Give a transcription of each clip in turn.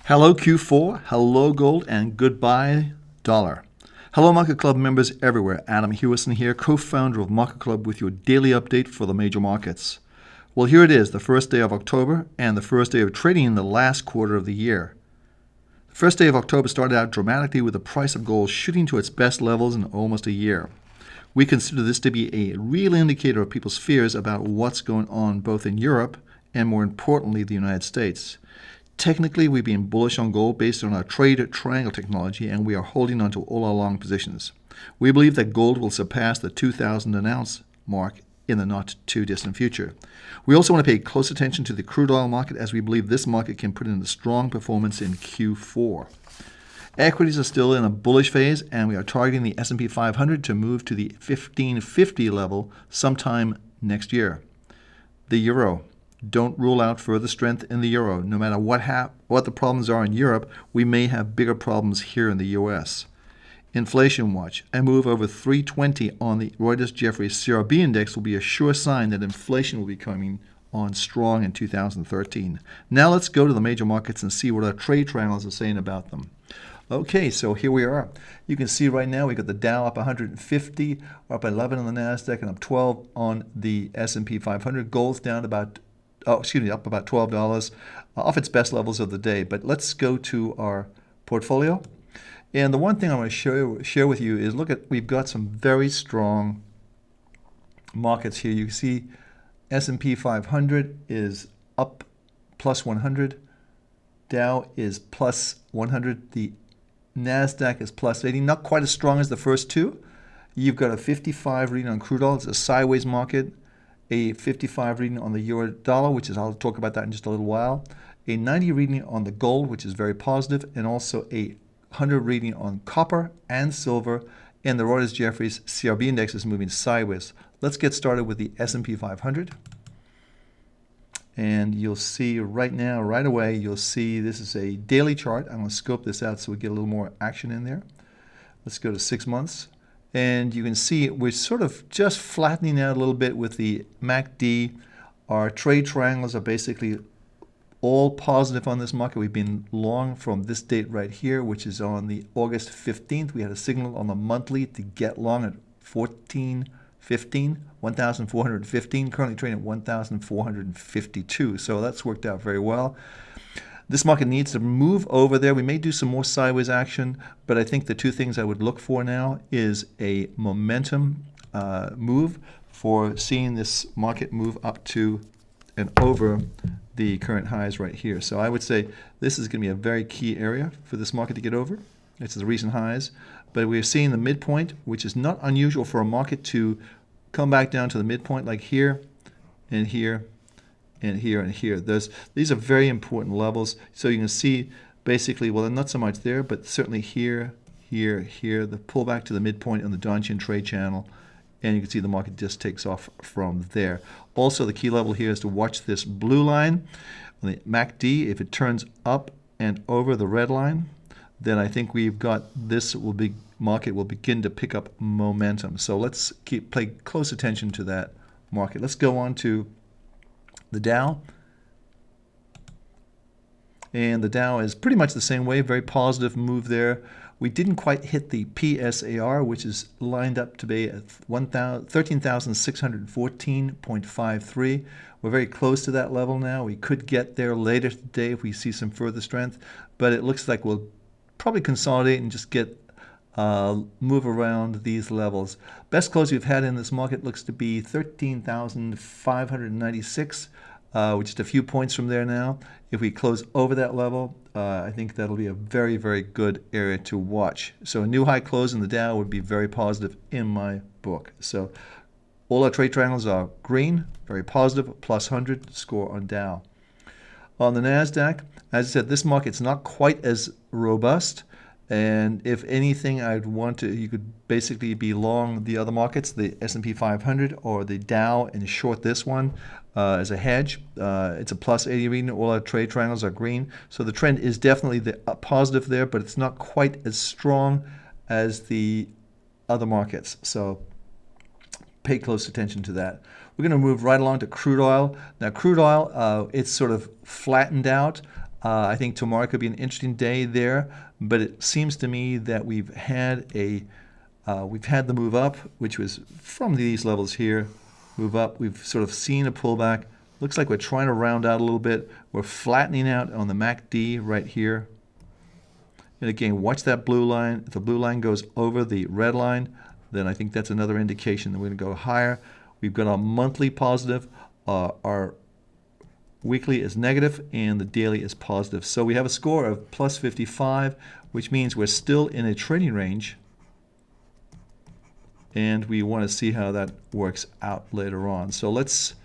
Hello Q4, hello gold, and goodbye dollar. Hello Market Club members everywhere. Adam Hewison here, co-founder of Market Club with your daily update for the major markets. Well, here it is, the first day of October and the first day of trading in the last quarter of the year. The first day of October started out dramatically with the price of gold shooting to its best levels in almost a year. We consider this to be a real indicator of people's fears about what's going on both in Europe and, more importantly, the United States. Technically, we've been bullish on gold based on our trade triangle technology, and we are holding on to all our long positions. We believe that gold will surpass the 2,000 an ounce mark in the not too distant future. We also want to pay close attention to the crude oil market, as we believe this market can put in a strong performance in Q4. Equities are still in a bullish phase, and we are targeting the S&P 500 to move to the 1550 level sometime next year. The euro. Don't rule out further strength in the euro. No matter what the problems are in Europe, we may have bigger problems here in the U.S. Inflation watch. A move over 320 on the Reuters-Jefferies CRB index will be a sure sign that inflation will be coming on strong in 2013. Now let's go to the major markets and see what our trade triangles are saying about them. Okay, so here we are. You can see right now we got the Dow up 150, up 11 on the NASDAQ, and up 12 on the S&P 500. Gold's down up about $12 off its best levels of the day. But let's go to our portfolio. And the one thing I want to share with you is we've got some very strong markets here. You can see S&P 500 is up plus 100. Dow is plus 100. The NASDAQ is plus 80. Not quite as strong as the first two. You've got a 55 reading on crude oil. It's a sideways market. A 55 reading on the euro dollar, I'll talk about that in just a little while. A 90 reading on the gold, which is very positive, and also a 100 reading on copper and silver. And the Reuters-Jefferies CRB index is moving sideways. Let's get started with the S&P 500. And you'll see right now, right away, you'll see this is a daily chart. I'm going to scope this out so we get a little more action in there. Let's go to 6 months. And you can see we're sort of just flattening out a little bit with the MACD. Our trade triangles are basically all positive on this market. We've been long from this date right here, which is on the August 15th. We had a signal on the monthly to get long at 1,415, currently trading at 1,452. So that's worked out very well. This market needs to move over there. We may do some more sideways action, but I think the two things I would look for now is a momentum move for seeing this market move up to and over the current highs right here. So I would say this is going to be a very key area for this market to get over. It's the recent highs, but we're seeing the midpoint, which is not unusual for a market to come back down to the midpoint like here and here and here and here. These are very important levels. So you can see basically, well, not so much there, but certainly here, here, here, the pullback to the midpoint on the Donchian trade channel. And you can see the market just takes off from there. Also, the key level here is to watch this blue line on the MACD. If it turns up and over the red line, then I think we've got market will begin to pick up momentum. So let's pay close attention to that market. Let's go on to the Dow. And the Dow is pretty much the same way, very positive move there. We didn't quite hit the PSAR, which is lined up to be at 13,614.53. We're very close to that level now. We could get there later today if we see some further strength, but it looks like we'll probably consolidate and just move around these levels. Best close we've had in this market looks to be 13,596, which is a few points from there now. If we close over that level, I think that'll be a very, very good area to watch. So a new high close in the Dow would be very positive in my book. So all our trade triangles are green, very positive, plus 100 score on Dow. On the NASDAQ, as I said, this market's not quite as robust. And if anything, you could basically be long the other markets, the S&P 500 or the Dow, and short this one as a hedge. It's a plus 80 reading. All our trade triangles are green. So the trend is definitely positive there, but it's not quite as strong as the other markets. So pay close attention to that. We're going to move right along to crude oil. Now, crude oil, it's sort of flattened out. I think tomorrow could be an interesting day there, but it seems to me that we've had the move up, which was from these levels here, move up. We've sort of seen a pullback. Looks like we're trying to round out a little bit. We're flattening out on the MACD right here. And again, watch that blue line. If the blue line goes over the red line, then I think that's another indication that we're going to go higher. We've got our monthly positive, our weekly is negative, and the daily is positive. So we have a score of plus 55, which means we're still in a trading range. And we want to see how that works out later on. So let's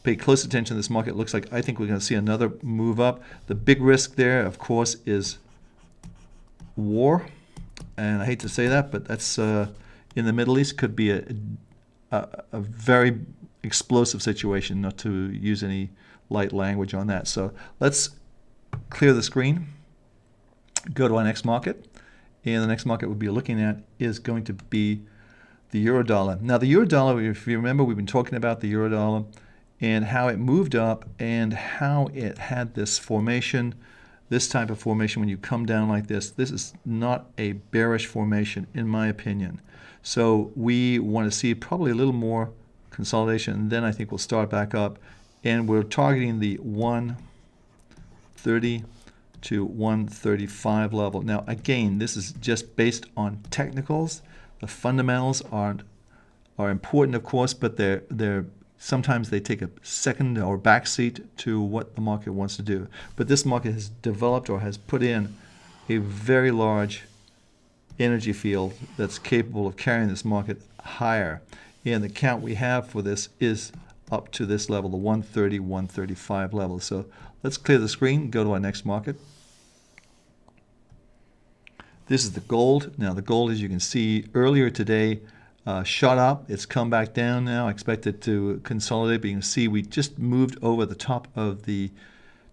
pay close attention to this market. It looks like I think we're going to see another move up. The big risk there, of course, is war. And I hate to say that, but that's in the Middle East could be a very explosive situation, not to use any light language on that. So let's clear the screen, go to our next market. And the next market we'll be looking at is going to be the euro dollar. Now, the euro dollar, if you remember, we've been talking about the euro dollar and how it moved up and how it had this formation, this type of formation when you come down like this. This is not a bearish formation, in my opinion. So we want to see probably a little more consolidation, and then I think we'll start back up. And we're targeting the 130 to 135 level. Now, again, this is just based on technicals. The fundamentals are important, of course, but they're sometimes they take a second or backseat to what the market wants to do. But this market has developed or has put in a very large energy field that's capable of carrying this market higher. And the count we have for this is up to this level, the 130, 135 level. So let's clear the screen, go to our next market. This is the gold. Now the gold, as you can see, earlier today shot up. It's come back down now. I expect it to consolidate, but you can see we just moved over the top of the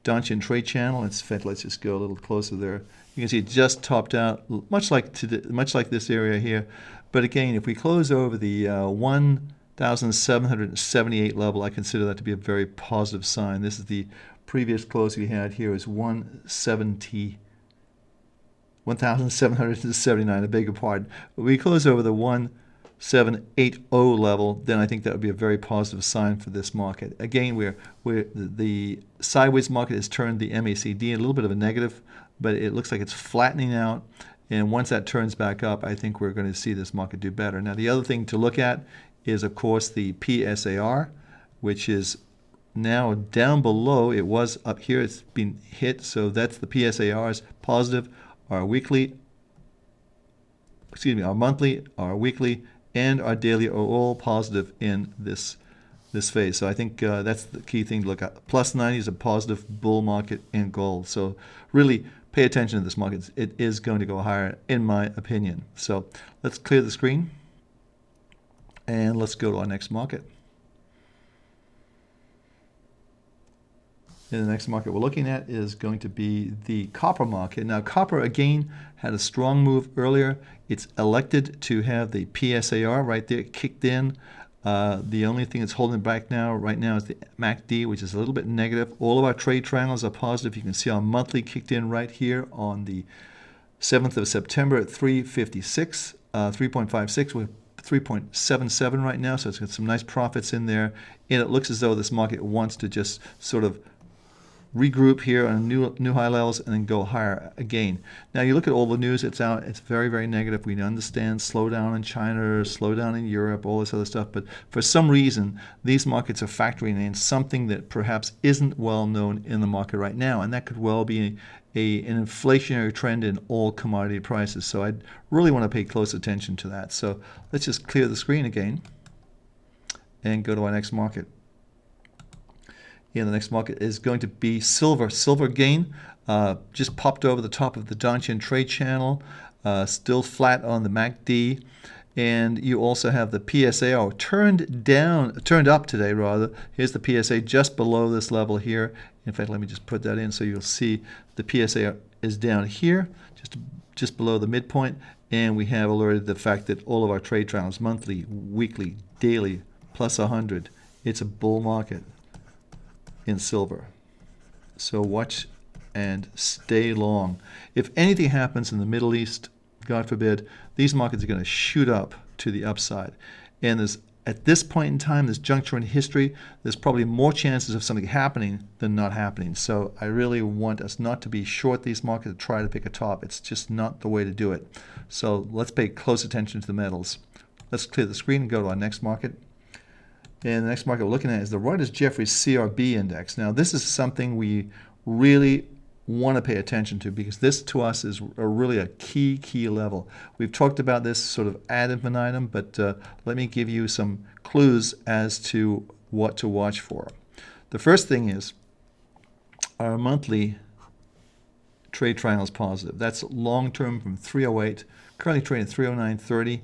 Donchian trade channel. In fact, let's just go a little closer there. You can see it just topped out, much like this area here. But again, if we close over the 1,778 level, I consider that to be a very positive sign. This is the previous close we had here is 1,779, I beg your pardon. But we close over the 1,780 level, then I think that would be a very positive sign for this market. Again, the sideways market has turned the MACD a little bit of a negative, but it looks like it's flattening out. And once that turns back up, I think we're going to see this market do better. Now, the other thing to look at is, of course, the PSAR, which is now down below. It was up here. It's been hit. So that's the PSAR's positive. Our monthly, our weekly, and our daily are all positive in this phase. So I think that's the key thing to look at. Plus 90 is a positive bull market in gold. So really pay attention to this market. It is going to go higher, in my opinion. So let's clear the screen, and let's go to our next market. And the next market we're looking at is going to be the copper market. Now, copper, again, had a strong move earlier. It's elected to have the PSAR right there kicked in. The only thing that's holding it back right now is the MACD, which is a little bit negative. All of our trade triangles are positive. You can see our monthly kicked in right here on the 7th of September at 3.56. We're 3.77 right now, so it's got some nice profits in there. And it looks as though this market wants to just sort of regroup here on new high levels and then go higher again. Now you look at all the news, it's very, very negative. We understand slowdown in China, slowdown in Europe, all this other stuff, but for some reason these markets are factoring in something that perhaps isn't well known in the market right now, and that could well be an inflationary trend in all commodity prices. So I'd really want to pay close attention to that. So let's just clear the screen again and go to our next market. And the next market is going to be silver. Silver again just popped over the top of the Donchian trade channel, still flat on the MACD. And you also have the PSA turned up today rather. Here's the PSA just below this level here. In fact, let me just put that in so you'll see the PSA is down here, just below the midpoint. And we have alerted the fact that all of our trade triangles, monthly, weekly, daily, plus 100. It's a bull market in silver. So watch and stay long. If anything happens in the Middle East, God forbid, these markets are going to shoot up to the upside. And at this point in time, this juncture in history, there's probably more chances of something happening than not happening. So I really want us not to be short these markets to try to pick a top. It's just not the way to do it. So let's pay close attention to the metals. Let's clear the screen and go to our next market. And the next market we're looking at is the Reuters-Jefferies CRB index. Now, this is something we really want to pay attention to because this to us is really a key level. We've talked about this sort of ad infinitum, but let me give you some clues as to what to watch for. The first thing is our monthly trade triangle is positive. That's long-term from 308, currently trading at 309.30.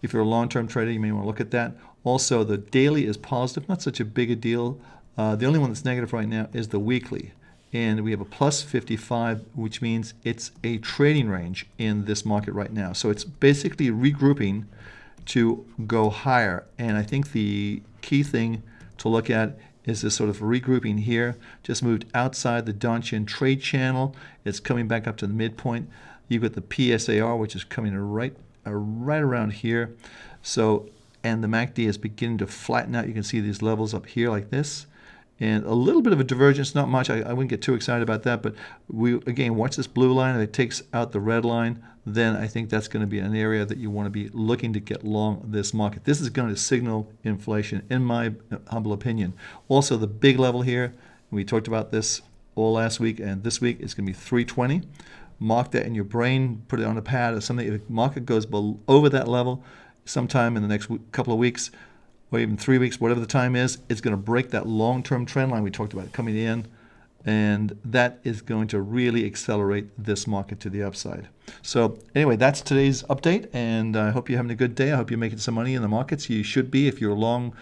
If you're a long-term trader, you may want to look at that. Also, the daily is positive, not such a big a deal. The only one that's negative right now is the weekly. And we have a plus 55, which means it's a trading range in this market right now. So it's basically regrouping to go higher. And I think the key thing to look at is this sort of regrouping here. Just moved outside the Donchian trade channel. It's coming back up to the midpoint. You've got the PSAR, which is coming right around here. So, and the MACD is beginning to flatten out. You can see these levels up here like this. And a little bit of a divergence, not much. I wouldn't get too excited about that, but we, again, watch this blue line. If it takes out the red line, then I think that's going to be an area that you want to be looking to get long this market. This is going to signal inflation, in my humble opinion. Also, the big level here, we talked about this all last week, and this week it's going to be 320. Mark that in your brain, put it on a pad or something. If the market goes over that level sometime in the next couple of weeks, or even 3 weeks, whatever the time is, it's going to break that long-term trend line we talked about coming in, and that is going to really accelerate this market to the upside. So anyway, that's today's update, and I hope you're having a good day. I hope you're making some money in the markets. You should be if you're long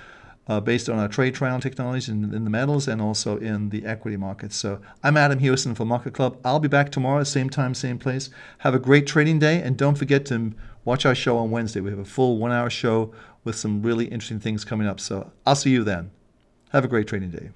based on our trade trial technologies in the metals and also in the equity markets. So I'm Adam Hewison for Market Club. I'll be back tomorrow, same time, same place. Have a great trading day, and don't forget to watch our show on Wednesday. We have a full 1 hour show with some really interesting things coming up. So I'll see you then. Have a great trading day.